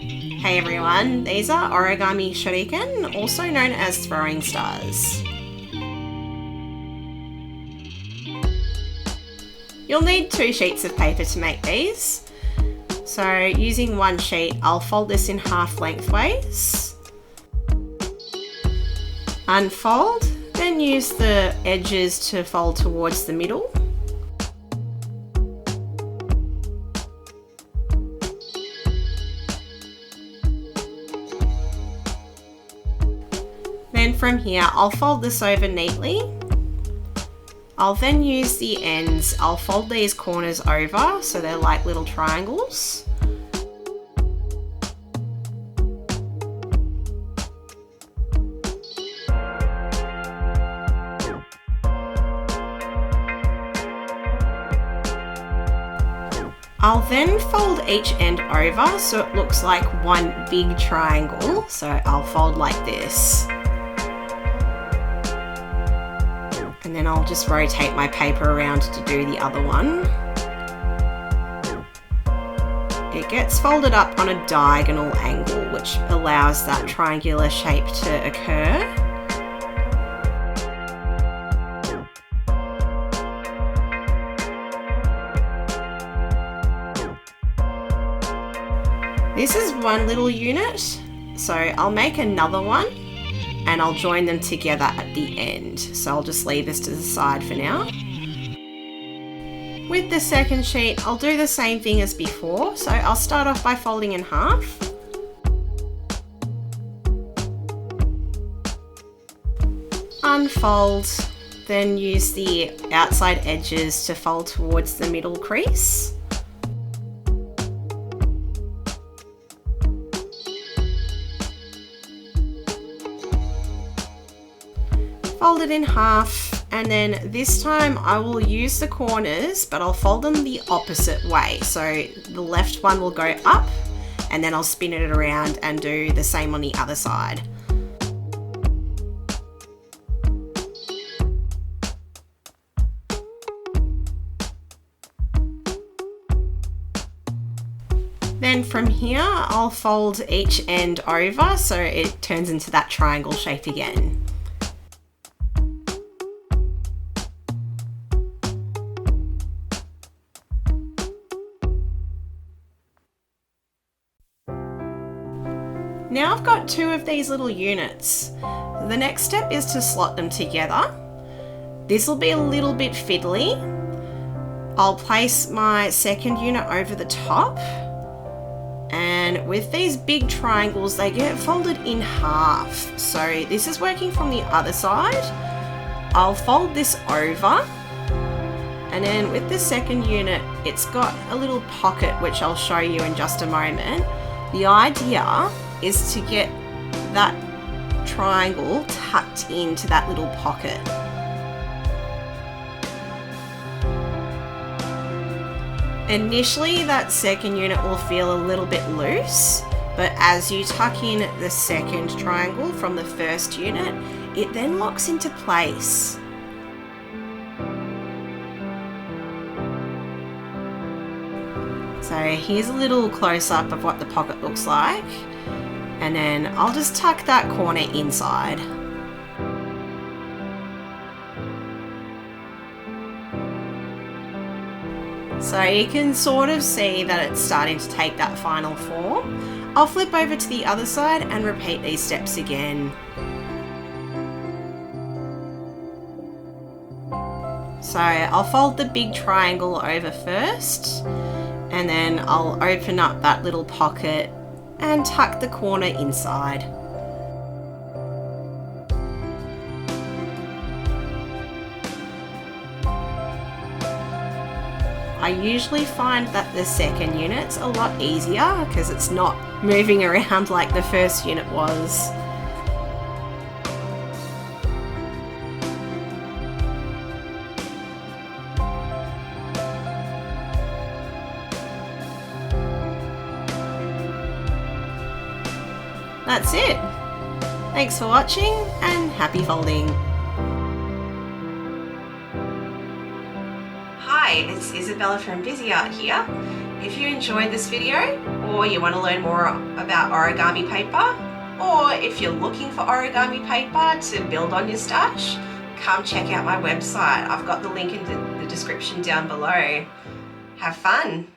Hey everyone, these are Origami Shuriken, also known as throwing stars. You'll need 2 sheets of paper to make these. So using 1 sheet, I'll fold this in half lengthways. Unfold, then use the edges to fold towards the middle. Then from here, I'll fold this over neatly. I'll then use the ends. I'll fold these corners over so they're like little triangles. I'll then fold each end over so it looks like one big triangle. So I'll fold like this. And then I'll just rotate my paper around to do the other one. It gets folded up on a diagonal angle, which allows that triangular shape to occur. This is one little unit, so I'll make another one and I'll join them together at the end. So I'll just leave this to the side for now. With the second sheet, I'll do the same thing as before. So I'll start off by folding in half. Unfold, then use the outside edges to fold towards the middle crease. Fold it in half, and then this time I will use the corners, but I'll fold them the opposite way. So the left one will go up, and then I'll spin it around and do the same on the other side. Then from here, I'll fold each end over so it turns into that triangle shape again. Now I've got 2 of these little units. The next step is to slot them together. This will be a little bit fiddly. I'll place my second unit over the top, and with these big triangles they get folded in half. So this is working from the other side. I'll fold this over, and then with the second unit it's got a little pocket which I'll show you in just a moment. The idea is to get that triangle tucked into that little pocket. Initially that second unit will feel a little bit loose, but as you tuck in the second triangle from the first unit, it then locks into place. So here's a little close-up of what the pocket looks like. And then I'll just tuck that corner inside. So you can sort of see that it's starting to take that final form. I'll flip over to the other side and repeat these steps again. So I'll fold the big triangle over first, and then I'll open up that little pocket and tuck the corner inside. I usually find that the second unit's a lot easier because it's not moving around like the first unit was. That's it. Thanks for watching and happy folding. Hi, it's Isabella from Bizzi here. If you enjoyed this video, or you want to learn more about origami paper, or if you're looking for origami paper to build on your stash, come check out my website. I've got the link in the description down below. Have fun!